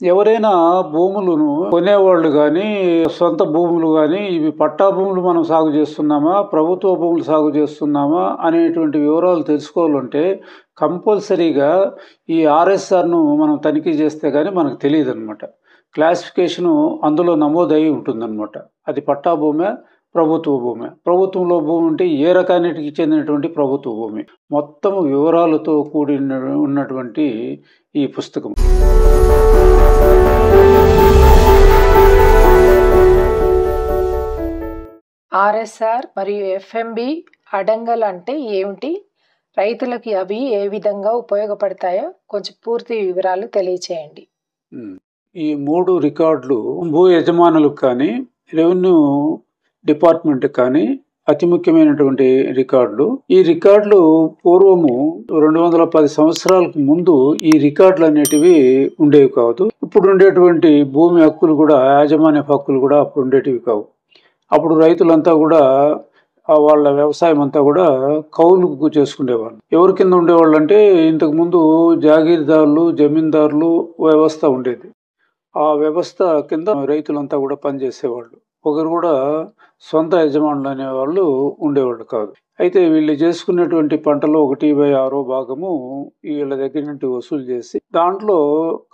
ఎవరైనా భూములను కొనేవాళ్ళు గానీ, సొంత భూములు గానీ, ఇవి పట్టా భూములు మనం సాగు చేస్తున్నామా, ప్రభుత్వ భూములు సాగు చేస్తున్నామా అనేటువంటి వివరాలు తెలుసుకోవాలంటే కంపల్సరీగా ఈ ఆర్ఎస్ఆర్‌ను మనం తనిఖీ చేస్తే గానీ మనకు తెలీదనమాట. క్లాసిఫికేషను అందులో నమోదై ఉంటుందనమాట. అది పట్టా భూమా, ప్రభుత్వ భూమా. ప్రభుత్వంలో భూమి ఉంటే ఏ రకానికి చెందినటువంటి ప్రభుత్వ భూమి. మొత్తం వివరాలతో ఉన్నటువంటి ఈ పుస్తకం. ఆర్ఎస్ఆర్ మరియు ఎఫ్ఎంబి అడంగల్ అంటే ఏమిటి? రైతులకి అవి ఏ విధంగా ఉపయోగపడతాయో కొంచెం పూర్తి వివరాలు తెలియచేయండి. ఈ 3 రికార్డులు భూ యజమానులకు కానీ, రెవెన్యూ డిపార్ట్మెంట్ కానీ అతి ముఖ్యమైనటువంటి రికార్డులు. ఈ రికార్డులు పూర్వము 210 సంవత్సరాలకు ముందు ఈ రికార్డులు అనేటివి ఉండేవి కాదు. ఇప్పుడు ఉండేటువంటి భూమి హక్కులు కూడా, యాజమాన్య హక్కులు కూడా అప్పుడు ఉండేటివి కావు. అప్పుడు రైతులంతా కూడా వాళ్ళ వ్యవసాయం అంతా కూడా కౌలుకు చేసుకునేవాళ్ళు. ఎవరి కింద ఉండేవాళ్ళు అంటే ఇంతకుముందు జాగీర్దారులు, జమీందారులు వ్యవస్థ ఉండేది. ఆ వ్యవస్థ కింద రైతులంతా కూడా పనిచేసేవాళ్ళు. ఒకరు కూడా సొంత యజమానులు అనేవాళ్ళు ఉండేవాళ్ళు కాదు. అయితే వీళ్ళు చేసుకున్నటువంటి పంటలో 1/6 భాగము వీళ్ళ దగ్గర నుండి వసూలు చేసి, దాంట్లో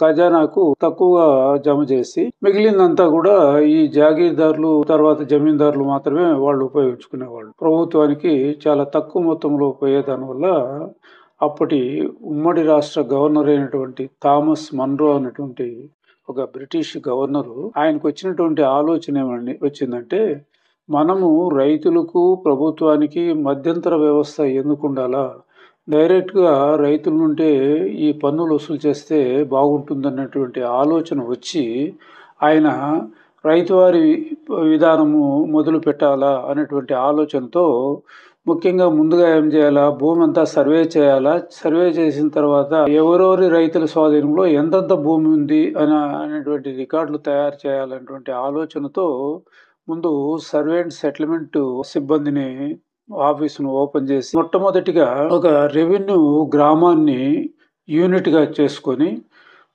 ఖజానాకు తక్కువగా జమ చేసి, మిగిలిందంతా కూడా ఈ జాగీర్దారులు తర్వాత జమీందారులు మాత్రమే వాళ్ళు ఉపయోగించుకునేవాళ్ళు. ప్రభుత్వానికి చాలా తక్కువ మొత్తంలో పోయేదాని వల్ల అప్పటి ఉమ్మడి రాష్ట్ర గవర్నర్ అయినటువంటి థామస్ మన్రో అనేటువంటి ఒక బ్రిటిష్ గవర్నరు, ఆయనకు వచ్చినటువంటి ఆలోచన వచ్చిందంటే, మనము రైతులకు ప్రభుత్వానికి మధ్యంతర వ్యవస్థ ఎందుకు ఉండాలా, డైరెక్ట్గా రైతుల నుండే ఈ పన్నులు వసూలు చేస్తే బాగుంటుందన్నటువంటి ఆలోచన వచ్చి ఆయన రైతువారి విధానము మొదలు పెట్టాలా అనేటువంటి ఆలోచనతో ముఖ్యంగా ముందుగా ఏం చేయాలా, భూమి అంతా సర్వే చేయాలా, సర్వే చేసిన తర్వాత ఎవరెవరి రైతుల స్వాధీనంలో ఎంతెంత భూమి ఉంది అనేటువంటి రికార్డులు తయారు చేయాలనేటువంటి ఆలోచనతో ముందు సర్వే అండ్ సెటిల్మెంట్ సిబ్బందిని ఆఫీసును ఓపెన్ చేసి, మొట్టమొదటిగా ఒక రెవెన్యూ గ్రామాన్ని యూనిట్గా చేసుకొని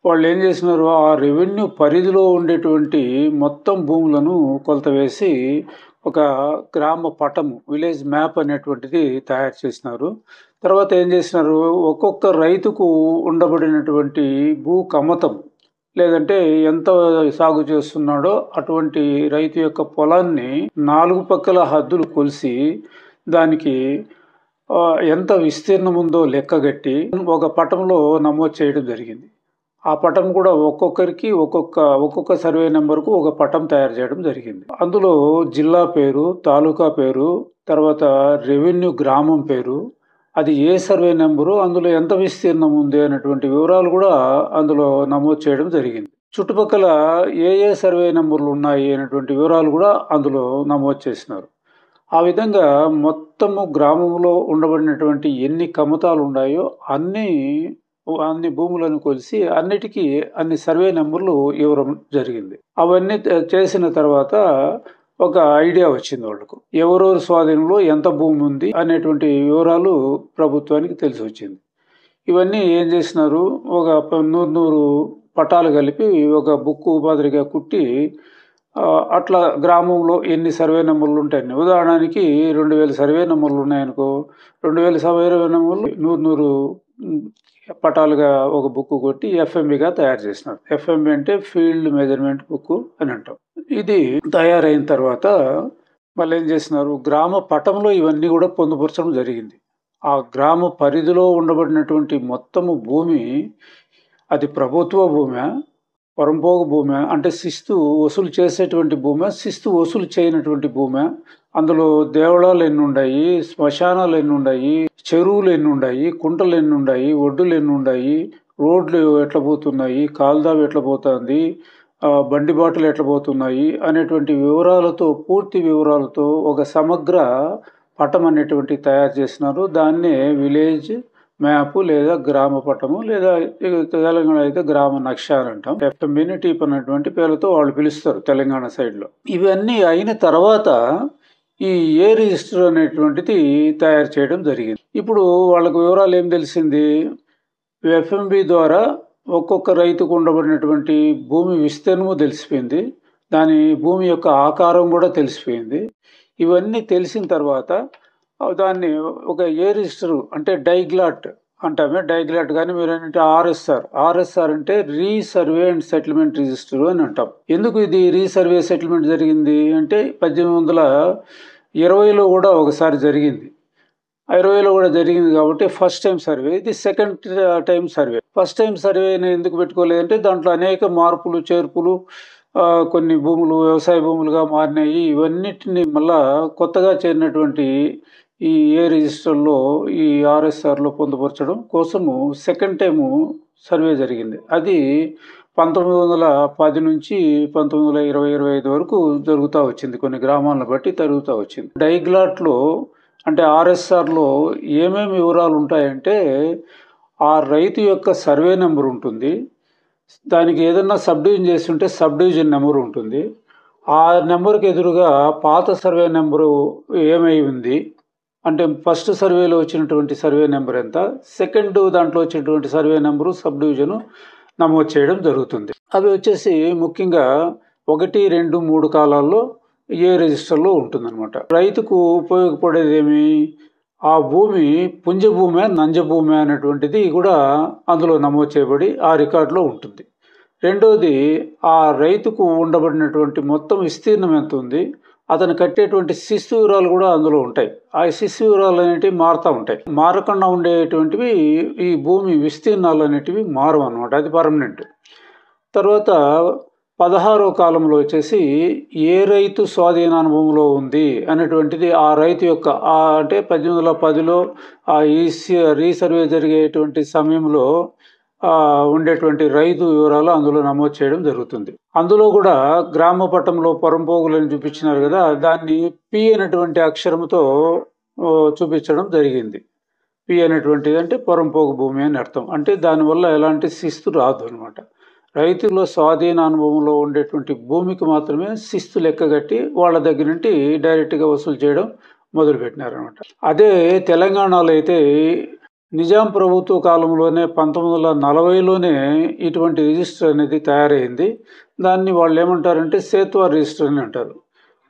వాళ్ళు ఏం చేసినారు, ఆ రెవెన్యూ పరిధిలో ఉండేటువంటి మొత్తం భూములను కొలత వేసి ఒక గ్రామ పటము, విలేజ్ మ్యాప్ అనేటువంటిది తయారు చేసినారు. తర్వాత ఏం చేసినారు, ఒక్కొక్క రైతుకు ఉండబడినటువంటి భూ కమతం లేదంటే ఎంత సాగు చేస్తున్నాడో అటువంటి రైతు యొక్క పొలాన్ని 4 పక్కల హద్దులు కొలిసి దానికి ఎంత విస్తీర్ణం ఉందో లెక్కగట్టి ఒక పటంలో నమోదు చేయడం జరిగింది. ఆ పటం కూడా ఒక్కొక్కరికి ఒక్కొక్క సర్వే నెంబర్కు ఒక పటం తయారు చేయడం జరిగింది. అందులో జిల్లా పేరు, తాలూకా పేరు, తర్వాత రెవెన్యూ గ్రామం పేరు, అది ఏ సర్వే నెంబరు, అందులో ఎంత విస్తీర్ణం ఉంది అనేటువంటి వివరాలు కూడా అందులో నమోదు చేయడం జరిగింది. చుట్టుపక్కల ఏ సర్వే నెంబర్లు ఉన్నాయి అనేటువంటి వివరాలు కూడా అందులో నమోదు చేసినారు. ఆ విధంగా మొత్తము గ్రామంలో ఉండబడినటువంటి ఎన్ని కమతాలు ఉన్నాయో అన్ని భూములను కొలిసి అన్నిటికీ అన్ని సర్వే నెంబర్లు ఇవ్వడం జరిగింది. అవన్నీ చేసిన తర్వాత ఒక ఐడియా వచ్చింది వాళ్ళకు, ఎవరెవరి స్వాధీనంలో ఎంత భూమి ఉంది అనేటువంటి వివరాలు ప్రభుత్వానికి తెలిసి వచ్చింది. ఇవన్నీ ఏం చేసినారు, ఒక 100 పటాలు కలిపి ఒక బుక్ మాదిరిగా కుట్టి అట్లా గ్రామంలో ఎన్ని సర్వే నెంబర్లు ఉంటాయని, ఉదాహరణకి 2000 సర్వే నెంబర్లు ఉన్నాయనుకో, 2000 సర్వే నెంబర్లు 100 పటాలుగా ఒక బుక్ కొట్టి ఎఫ్ఎంబిగా తయారు చేసినారు. ఎఫ్ఎంబి అంటే ఫీల్డ్ మెజర్మెంట్ బుక్ అని అంటాం. ఇది తయారైన తర్వాత మళ్ళీ ఏం చేసినారు, గ్రామ పటంలో ఇవన్నీ కూడా పొందుపరచడం జరిగింది. ఆ గ్రామ పరిధిలో ఉండబడినటువంటి మొత్తము భూమి అది ప్రభుత్వ భూమా, పరంభోగ భూమా అంటే శిస్తు వసూలు చేసేటువంటి భూమా, శిస్తు వసూలు చేయనటువంటి భూమా, అందులో దేవళాలు ఎన్ని ఉన్నాయి, శ్మశానాలు ఎన్ని ఉన్నాయి, చెరువులు ఎన్ని ఉన్నాయి, కుంటలు ఎన్ని ఉన్నాయి, ఒడ్డులు ఎన్ని ఉన్నాయి, రోడ్లు ఎట్లా పోతున్నాయి, కాల్దావి ఎట్లా పోతుంది, బండి బాటలు ఎట్లా పోతున్నాయి అనేటువంటి వివరాలతో, పూర్తి వివరాలతో ఒక సమగ్ర పటం అనేటువంటి తయారు చేసినారు. దాన్నే విలేజ్ మ్యాప్ లేదా గ్రామ పటము లేదా తెలంగాణ అయితే గ్రామ నక్ష అని అంటాం. ఎఫ్ఎంబిని టీప్ అనేటువంటి పేర్లతో వాళ్ళు పిలుస్తారు తెలంగాణ సైడ్లో. ఇవన్నీ అయిన తర్వాత ఈ ఏ రిజిస్టర్ అనేటువంటిది తయారు చేయడం జరిగింది. ఇప్పుడు వాళ్ళకు వివరాలు ఏం తెలిసింది, ఎఫ్ఎంబి ద్వారా ఒక్కొక్క రైతుకు ఉండబడినటువంటి భూమి విస్తీర్ణము తెలిసిపోయింది. దాని భూమి యొక్క ఆకారం కూడా తెలిసిపోయింది. ఇవన్నీ తెలిసిన తర్వాత దాన్ని ఒక ఏ రిజిస్టర్ అంటే డైగ్లాట్ అంటామే. డైగ్లాట్ కానీ మీరు ఏంటంటే ఆర్ఎస్ఆర్ అంటే రీసర్వే అండ్ సెటిల్మెంట్ రిజిస్టర్ అని అంటాం. ఎందుకు ఇది రీసర్వే సెటిల్మెంట్ జరిగింది అంటే 1820లో కూడా ఒకసారి జరిగింది. 20లో కూడా జరిగింది కాబట్టి ఫస్ట్ టైం సర్వే. ఇది second time survey. First time సర్వేని ఎందుకు పెట్టుకోలేదంటే దాంట్లో అనేక మార్పులు చేర్పులు, కొన్ని భూములు వ్యవసాయ భూములుగా మారినాయి. ఇవన్నిటిని మళ్ళా కొత్తగా చేరినటువంటి ఈ ఏ రిజిస్టర్లో ఈ ఆర్ఎస్ఆర్లో పొందుపరచడం కోసము సెకండ్ టైము సర్వే జరిగింది. అది 1910 నుంచి 1920-25 వరకు జరుగుతూ వచ్చింది. కొన్ని గ్రామాలను బట్టి జరుగుతూ వచ్చింది. డైగ్లాట్లో అంటే ఆర్ఎస్ఆర్లో ఏమేమి వివరాలు ఉంటాయంటే ఆ రైతు యొక్క సర్వే నెంబర్ ఉంటుంది. దానికి ఏదన్నా సబ్ డివిజన్ చేసి ఉంటే సబ్ డివిజన్ నెంబర్ ఉంటుంది. ఆ నెంబర్కి ఎదురుగా పాత సర్వే నెంబరు ఏమై ఉంది అంటే ఫస్ట్ సర్వేలో వచ్చినటువంటి సర్వే నెంబర్ ఎంత, సెకండ్ దాంట్లో వచ్చినటువంటి సర్వే నెంబరు సబ్ డివిజను నమోదు చేయడం జరుగుతుంది. అవి వచ్చేసి ముఖ్యంగా 1, 2, 3 కాలాల్లో ఏ రిజిస్టర్లో ఉంటుందన్నమాట. రైతుకు ఉపయోగపడేది ఏమి, ఆ భూమి పుంజభూమి నంజభూమి అనేటువంటిది కూడా అందులో నమోదు చేయబడి ఆ రికార్డులో ఉంటుంది. రెండోది ఆ రైతుకు ఉండబడినటువంటి మొత్తం విస్తీర్ణం ఎంత ఉంది, అతను కట్టేటువంటి శిస్తు వివరాలు కూడా అందులో ఉంటాయి. ఆ శిస్తు వివరాలు అనేటివి మారుతూ ఉంటాయి. మారకుండా ఉండేటువంటివి ఈ భూమి విస్తీర్ణాలు అనేటివి మారవు అన్నమాట. అది పర్మనెంట్. తర్వాత 16వ కాలంలో వచ్చేసి ఏ రైతు స్వాధీనానుభవంలో ఉంది అనేటువంటిది ఆ రైతు యొక్క అంటే 1810లో ఆ రీసర్వే జరిగేటువంటి సమయంలో ఉండేటువంటి రైతు వివరాలు అందులో నమోదు చేయడం జరుగుతుంది. అందులో కూడా గ్రామ పట్టంలో పొరంపోగులని చూపించినారు కదా, దాన్ని పి అనేటువంటి అక్షరంతో చూపించడం జరిగింది. పి అనేటువంటిది అంటే పొరంపోగు భూమి అని అర్థం. అంటే దానివల్ల ఎలాంటి శిస్తు రాదు అనమాట. రైతుల స్వాధీన అనుభవంలో ఉండేటువంటి భూమికి మాత్రమే శిస్తు లెక్కగట్టి వాళ్ళ దగ్గర నుండి డైరెక్ట్గా వసూలు చేయడం మొదలుపెట్టినారనమాట. అదే తెలంగాణలో అయితే నిజాం ప్రభుత్వ కాలంలోనే 1940లోనే ఇటువంటి రిజిస్టర్ అనేది తయారైంది. దాన్ని వాళ్ళు ఏమంటారంటే సేత్వార్ రిజిస్టర్ అని అంటారు.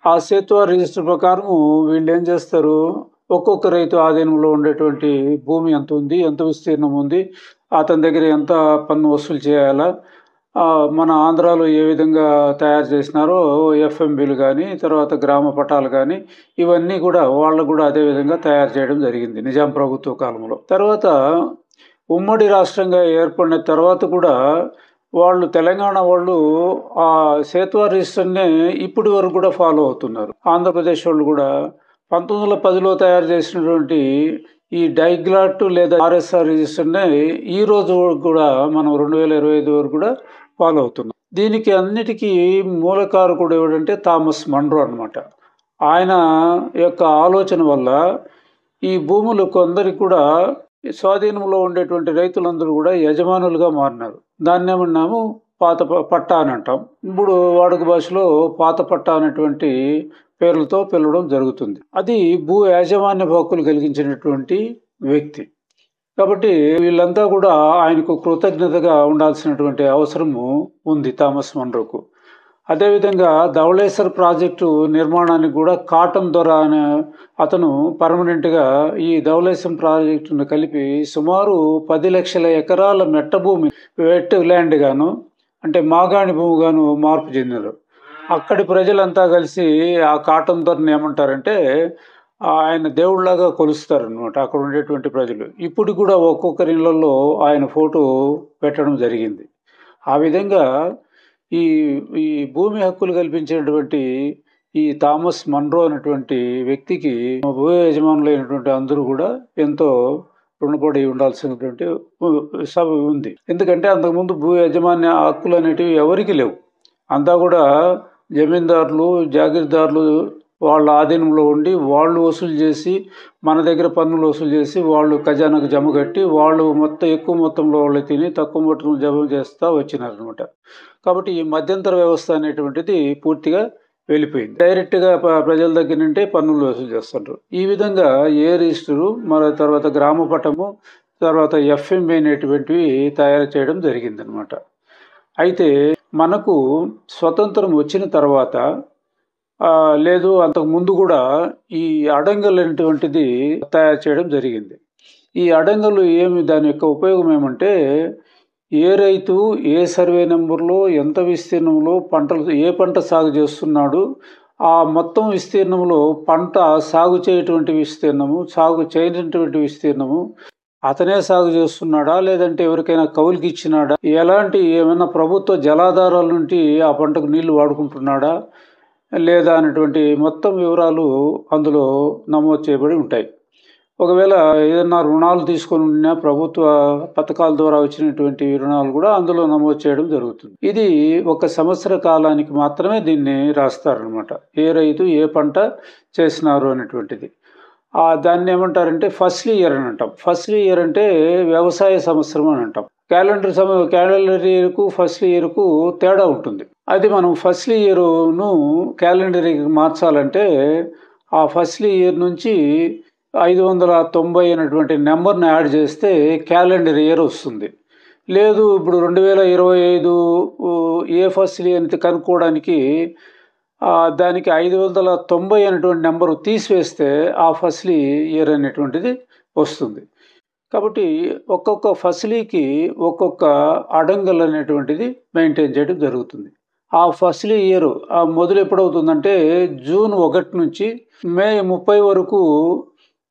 ఆ సేత్వార్ రిజిస్టర్ ప్రకారం వీళ్ళు ఏం చేస్తారు, ఒక్కొక్క రైతు ఆధీనంలో ఉండేటువంటి భూమి ఎంత ఉంది, ఎంత విస్తీర్ణం ఉంది, అతని దగ్గర ఎంత పన్ను వసూలు చేయాలా, మన ఆంధ్రాలో ఏ విధంగా తయారు చేసినారో ఎఫ్ఎంబీలు కానీ తర్వాత గ్రామ పట్టాలు కానీ ఇవన్నీ కూడా వాళ్ళు కూడా అదే విధంగా తయారు చేయడం జరిగింది నిజాం ప్రభుత్వ కాలంలో. తర్వాత ఉమ్మడి రాష్ట్రంగా ఏర్పడిన తర్వాత కూడా వాళ్ళు తెలంగాణ వాళ్ళు ఆ సేత్వార్ రిజిస్టర్నే ఇప్పటి వరకు కూడా ఫాలో అవుతున్నారు. ఆంధ్రప్రదేశ్ వాళ్ళు కూడా 1910లో తయారు చేసినటువంటి ఈ డైగ్లాట్ లేదా ఆర్ఎస్ఆర్ రిజిస్టర్నే ఈ రోజు కూడా మనం 2025 వరకు కూడా ఫాలో అవుతున్నాం. దీనికి అన్నిటికీ మూలకారకుడు ఎవడంటే థామస్ మన్రో అనమాట. ఆయన యొక్క ఆలోచన వల్ల ఈ భూములు కొందరికి కూడా స్వాధీనంలో ఉండేటువంటి రైతులందరూ కూడా యజమానులుగా మారినారు. దాన్ని ఏమన్నాము పాత పట్టా అని అంటాం. ఇప్పుడు వాడుక భాషలో పాత పట్టా అనేటువంటి పేర్లతో పిలవడం జరుగుతుంది. అది భూ యాజమాన్య హక్కులు కలిగించినటువంటి వ్యక్తి కాబట్టి వీళ్ళంతా కూడా ఆయనకు కృతజ్ఞతగా ఉండాల్సినటువంటి అవసరము ఉంది థామస్ మన్రోకు. అదేవిధంగా ధవళేశ్వర్ ప్రాజెక్టు నిర్మాణానికి కూడా కాటన్ దొర అనే అతను పర్మనెంట్గా ఈ ధవళేశ్వరం ప్రాజెక్టును కలిపి సుమారు 10 లక్షల ఎకరాల మెట్ట భూమి వెట్ ల్యాండ్ గాను అంటే మాగాణి భూమి గాను మార్పు చెందినారు. అక్కడి ప్రజలంతా కలిసి ఆ కాటన్ దొరని ఏమంటారంటే ఆయన దేవుళ్లాగా కొలుస్తారు అనమాట అక్కడ ఉండేటువంటి ప్రజలు. ఇప్పుడు కూడా ఒక్కొక్కరి ఇళ్లలో ఆయన ఫోటో పెట్టడం జరిగింది. ఆ విధంగా ఈ ఈ భూమి హక్కులు కల్పించినటువంటి ఈ థామస్ మన్రో అనేటువంటి వ్యక్తికి భూ యజమానులైనటువంటి అందరూ కూడా ఎంతో రుణపడి ఉండాల్సినటువంటి సభ ఉంది. ఎందుకంటే అంతకుముందు భూ యజమాన్య హక్కులు అనేటివి ఎవరికి లేవు. అంతా కూడా జమీందారులు జాగీర్దారులు వాళ్ళ ఆధీనంలో ఉండి వాళ్ళు వసూలు చేసి మన దగ్గర పన్నులు వసూలు చేసి వాళ్ళు ఖజానాకు జమ కట్టి వాళ్ళు మొత్తం ఎక్కువ మొత్తంలో వాళ్ళు తిని తక్కువ మొత్తంలో జమ చేస్తూ వచ్చినారనమాట. కాబట్టి ఈ మధ్యంతర వ్యవస్థ అనేటువంటిది పూర్తిగా వెళ్ళిపోయింది. డైరెక్ట్గా ప్రజల దగ్గర నుండి పన్నులు వసూలు చేస్తుంటారు. ఈ విధంగా ఏ రిజిస్టరు మరి తర్వాత గ్రామ పట్టము తర్వాత ఎఫ్ఎంబి అనేటువంటివి తయారు చేయడం జరిగిందనమాట. అయితే మనకు స్వతంత్రం వచ్చిన తర్వాత లేదు అంతకు ముందు కూడా ఈ అడంగల్ అనేటువంటిది తయారు చేయడం జరిగింది. ఈ అడంగలు దాని యొక్క ఉపయోగం ఏమంటే, ఏ రైతు ఏ సర్వే నెంబర్లో ఎంత విస్తీర్ణంలో ఏ పంట సాగు చేస్తున్నాడు, ఆ మొత్తం విస్తీర్ణంలో పంట సాగు చేయటువంటి విస్తీర్ణము, సాగు చేయనటువంటి విస్తీర్ణము, అతనే సాగు చేస్తున్నాడా లేదంటే ఎవరికైనా కౌలుకి ఇచ్చినాడా, ఎలాంటి ఏమైనా ప్రభుత్వ జలాధారాల నుండి ఆ పంటకు నీళ్లు వాడుకుంటున్నాడా లేదా అనేటువంటి మొత్తం వివరాలు అందులో నమోదు చేయబడి ఉంటాయి. ఒకవేళ ఏదన్నా రుణాలు తీసుకొని ఉన్నా ప్రభుత్వ పథకాల ద్వారా వచ్చినటువంటి రుణాలు కూడా అందులో నమోదు చేయడం జరుగుతుంది. ఇది 1 సంవత్సర కాలానికి మాత్రమే దీన్ని రాస్తారనమాట. ఏ రైతు ఏ పంట చేసినారు అనేటువంటిది. దాన్ని ఏమంటారంటే ఫస్ట్ ఇయర్ అని అంటాం. ఫస్ట్ ఇయర్ అంటే వ్యవసాయ సంవత్సరం అని అంటాం. క్యాలెండర్ ఇయర్కు ఫస్ట్ ఇయర్కు తేడా ఉంటుంది. అది మనం ఫస్ట్ ఇయర్ను క్యాలెండర్ మార్చాలంటే ఆ ఫస్ట్ ఇయర్ నుంచి 590 అనేటువంటి నెంబర్ని యాడ్ చేస్తే క్యాలెండర్ ఇయర్ వస్తుంది. లేదు ఇప్పుడు 2025 ఏ ఫస్ట్ ఇయర్ అని కనుక్కోవడానికి దానికి 590 అనేటువంటి నెంబరు తీసివేస్తే ఆ ఫస్ట్ ఇయర్ అనేటువంటిది వస్తుంది. కాబట్టి ఒక్కొక్క ఫసలీకి ఒక్కొక్క అడంగల్ అనేటువంటిది మెయింటైన్ చేయడం జరుగుతుంది. ఆ ఫస్ట్ ఇయర్ మొదలు ఎప్పుడవుతుందంటే జూన్ 1 నుంచి మే 30 వరకు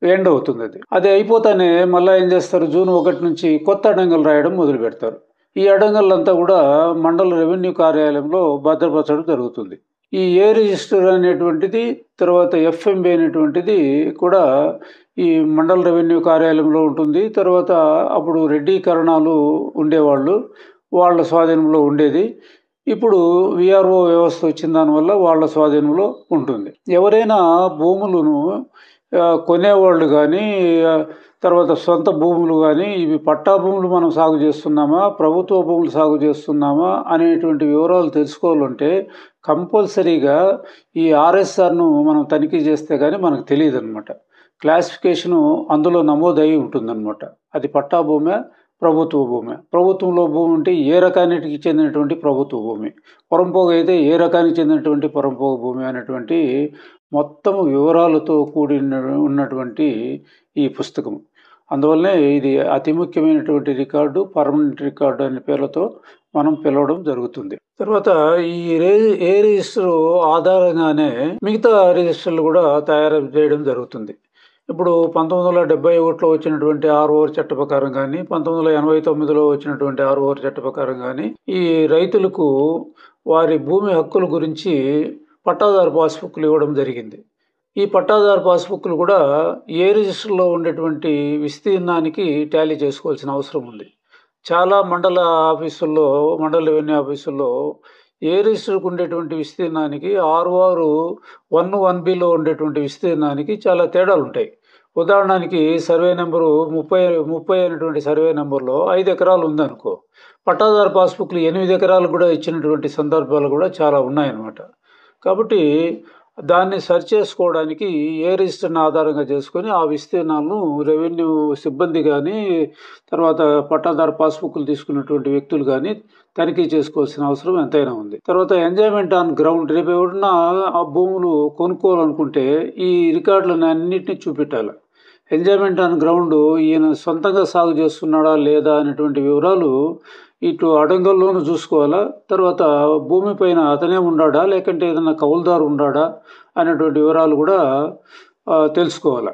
ఎండ్ అవుతుంది. అది అయిపోతానే మళ్ళీ ఏం చేస్తారు, జూన్ 1 నుంచి కొత్త అడంగల్ రాయడం మొదలు పెడతారు. ఈ అడంగల్లంతా కూడా మండల రెవెన్యూ కార్యాలయంలో భద్రపరచడం జరుగుతుంది. ఈ ఏ రిజిస్టర్ అనేటువంటిది తర్వాత ఎఫ్ఎంబి అనేటువంటిది కూడా ఈ మండల రెవెన్యూ కార్యాలయంలో ఉంటుంది. తర్వాత అప్పుడు రెడ్డీకరణాలు ఉండేవాళ్ళు, వాళ్ళ స్వాధీనంలో ఉండేది. ఇప్పుడు విఆర్ఓ వ్యవస్థ వచ్చిన దానివల్ల వాళ్ళ స్వాధీనంలో ఉంటుంది. ఎవరైనా భూములను కొనేవాళ్ళు కానీ తర్వాత సొంత భూములు కానీ ఇవి పట్టా భూములు మనం సాగు చేస్తున్నామా ప్రభుత్వ భూములు సాగు చేస్తున్నామా అనేటువంటి వివరాలు తెలుసుకోవాలంటే కంపల్సరీగా ఈ ఆర్ఎస్ఆర్ను మనం తనిఖీ చేస్తే కానీ మనకు తెలియదు అనమాట. క్లాసిఫికేషను అందులో నమోదై ఉంటుందన్నమాట. అది పట్టా భూమే ప్రభుత్వ భూమి. ప్రభుత్వంలో భూమి ఉంటే ఏ రకానికి చెందినటువంటి ప్రభుత్వ భూమి, పొరంపోగు అయితే ఏ రకానికి చెందినటువంటి పొరంపోగు భూమి అనేటువంటి మొత్తం వివరాలతో కూడి ఉన్నటువంటి ఈ పుస్తకం. అందువల్లనే ఇది అతి ముఖ్యమైనటువంటి రికార్డు, పర్మనెంట్ రికార్డు అనే పేర్లతో మనం పిలవడం జరుగుతుంది. తర్వాత ఈ ఏ రిజిస్టర్ ఆధారంగానే మిగతా రిజిస్టర్లు కూడా తయారు చేయడం జరుగుతుంది. ఇప్పుడు 1971లో వచ్చినటువంటి 6 చట్ట ప్రకారం కానీ 1989లో వచ్చినటువంటి 6 చట్ట ప్రకారం కానీ ఈ రైతులకు వారి భూమి హక్కుల గురించి పట్టాదారు పాస్బుక్లు ఇవ్వడం జరిగింది. ఈ పట్టాదారు పాస్బుక్లు కూడా ఏ రిజిస్టర్లో ఉండేటువంటి విస్తీర్ణానికి టాలీ చేసుకోవాల్సిన అవసరం ఉంది. చాలా మండల ఆఫీసుల్లో, మండల రెవెన్యూ ఆఫీసుల్లో ఏ రిజిస్టర్కు ఉండేటువంటి విస్తీర్ణానికి ఆర్ఓఆర్ 1-1బిలో ఉండేటువంటి విస్తీర్ణానికి చాలా తేడాలు ఉంటాయి. ఉదాహరణకి సర్వే నెంబరు 30 అనేటువంటి సర్వే నెంబర్లో 5 ఎకరాలు ఉందనుకో, పట్టాదారు పాస్బుక్లు 8 ఎకరాలు కూడా ఇచ్చినటువంటి సందర్భాలు కూడా చాలా ఉన్నాయన్నమాట. కాబట్టి దాన్ని సర్చ్ చేసుకోవడానికి ఏ రిజిస్టర్ని ఆధారంగా చేసుకొని ఆ విస్తీర్ణాలను రెవెన్యూ సిబ్బంది కానీ తర్వాత పట్టాదారు పాస్బుక్లు తీసుకున్నటువంటి వ్యక్తులు కానీ తనిఖీ చేసుకోవాల్సిన అవసరం ఎంతైనా ఉంది. తర్వాత ఎంజాయ్మెంట్ ఆన్ గ్రౌండ్, రేపు ఎవరన్నా ఆ భూములు కొనుక్కోవాలనుకుంటే ఈ రికార్డులను అన్నింటినీ చూపెట్టాలి. ఎంజాయ్మెంట్ ఆన్ గ్రౌండ్ ఈయన సొంతంగా సాగు చేస్తున్నాడా లేదా అనేటువంటి వివరాలు ఇటు అడంగల్లోనూ చూసుకోవాలా, తర్వాత భూమి పైన అతనే ఉండాడా లేకంటే ఏదైనా కౌలుదారు ఉండాడా అనేటువంటి వివరాలు కూడా తెలుసుకోవాలా.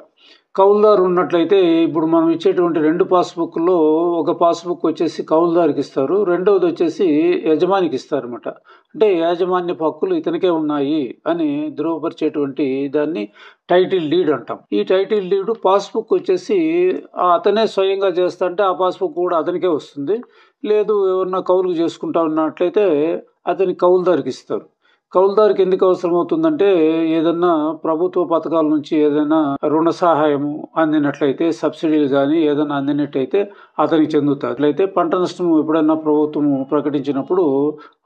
కౌలుదారు ఉన్నట్లయితే ఇప్పుడు మనం ఇచ్చేటువంటి 2 పాస్బుక్లో ఒక పాస్బుక్ వచ్చేసి కౌలుదారికి ఇస్తారు, రెండవది వచ్చేసి యజమానికి ఇస్తారన్నమాట. అంటే యాజమాన్య హక్కులు ఇతనికే ఉన్నాయి అని ధృవపరిచేటువంటి దాన్ని టైటిల్ డీడ్ అంటాం. ఈ టైటిల్ డీడ్ పాస్బుక్ వచ్చేసి అతనే స్వయంగా చేస్తా అంటే ఆ పాస్బుక్ కూడా అతనికే వస్తుంది. లేదు ఎవరన్నా కౌలుకు చేసుకుంటా ఉన్నట్లయితే అతని కౌలుదారికి ఇస్తారు. కౌలుదారికి ఎందుకు అవసరం అవుతుందంటే ఏదన్నా ప్రభుత్వ పథకాల నుంచి ఏదైనా రుణ సహాయము అందినట్లయితే, సబ్సిడీలు కానీ ఏదైనా అందినట్టయితే అతనికి చెందుతుంది. అట్లయితే పంట నష్టం ఎప్పుడైనా ప్రభుత్వం ప్రకటించినప్పుడు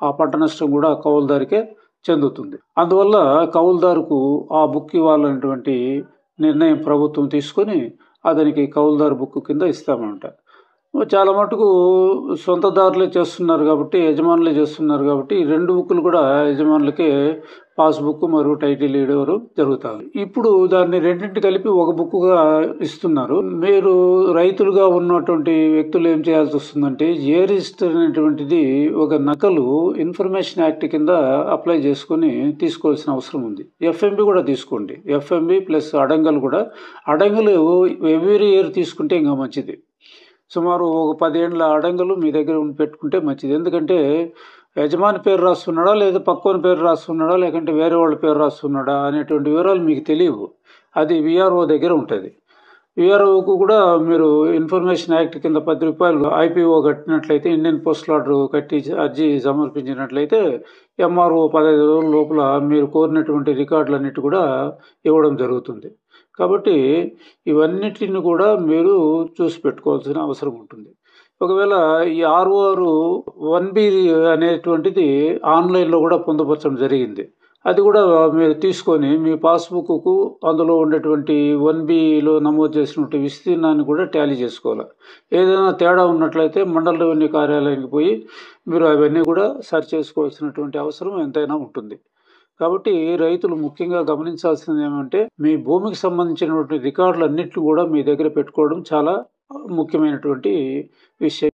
ఆ పంట నష్టం కూడా కౌలుదారికే చెందుతుంది. అందువల్ల కౌలుదారుకు ఆ బుక్ ఇవ్వాలనేటువంటి నిర్ణయం ప్రభుత్వం తీసుకొని అతనికి కౌలుదారు బుక్ కింద ఇస్తామంట. చాలా మటుకు సొంతదారులే చేస్తున్నారు కాబట్టి, యజమానులే చేస్తున్నారు కాబట్టి, ఈ 2 బుక్కులు కూడా యజమానులకే పాస్‌బుక్ మరియు టైటిల్ ఇవ్వడం జరుగుతాంది. ఇప్పుడు దాన్ని రెండింటిని కలిపి ఒక బుక్కుగా ఇస్తున్నారు. మీరు రైతులుగా ఉన్నటువంటి వ్యక్తులు ఏం చేయాల్సొస్తుందంటే, ఏ రిజిస్టర్ అనేటువంటిది ఒక నకలు ఇన్ఫర్మేషన్ యాక్ట్ కింద అప్లై చేసుకొని తీసుకోవాల్సిన అవసరం ఉంది. ఎఫ్ఎంబి కూడా తీసుకోండి. ఎఫ్ఎంబి ప్లస్ అడంగల్ కూడా. అడంగలు ఎవ్రీ ఇయర్ తీసుకుంటే ఇంకా మంచిది. సుమారు ఒక 10 ఏండ్ల అడంగలు మీ దగ్గర పెట్టుకుంటే మంచిది. ఎందుకంటే యజమాని పేరు రాస్తున్నాడా, లేదా పక్కోని పేరు రాస్తున్నాడా, లేకంటే వేరే వాళ్ళ పేరు రాస్తున్నాడా అనేటువంటి వివరాలు మీకు తెలియవు. అది విఆర్ఓ దగ్గర ఉంటుంది. విఆర్ఓకు కూడా మీరు ఇన్ఫర్మేషన్ యాక్ట్ కింద ₹10 ఐపీఓ కట్టినట్లయితే, ఇండియన్ పోస్టల్ ఆర్డర్ కట్టి అర్జీ సమర్పించినట్లయితే ఎంఆర్ఓ 15 రోజుల లోపల మీరు కోరినటువంటి రికార్డులన్నిటి కూడా ఇవ్వడం జరుగుతుంది. కాబట్టి ఇవన్నిటిని కూడా మీరు చూసి పెట్టుకోవాల్సిన అవసరం ఉంటుంది. ఒకవేళ ఈ ఆర్ఓఆర్ 1బి అనేటువంటిది ఆన్‌లైన్‌లో కూడా పొందుపరచడం జరిగింది. అది కూడా మీరు తీసుకొని మీ పాస్‌బుక్‌కు అందులో ఉండేటువంటి 1బిలో నమోదు చేసినటువంటి విస్తీర్ణాన్ని కూడా టాలీ చేసుకోవాలి. ఏదైనా తేడా ఉన్నట్లయితే మండల రెవెన్యూ కార్యాలయానికి పోయి మీరు అవన్నీ కూడా సరిచేసుకోవాల్సినటువంటి అవసరం ఎంతైనా ఉంటుంది. కాబట్టి రైతులు ముఖ్యంగా గమనించాల్సింది ఏమంటే, మీ భూమికి సంబంధించినటువంటి రికార్డులన్నిటిని కూడా మీ దగ్గర పెట్టుకోవడం చాలా ముఖ్యమైనటువంటి విషయం.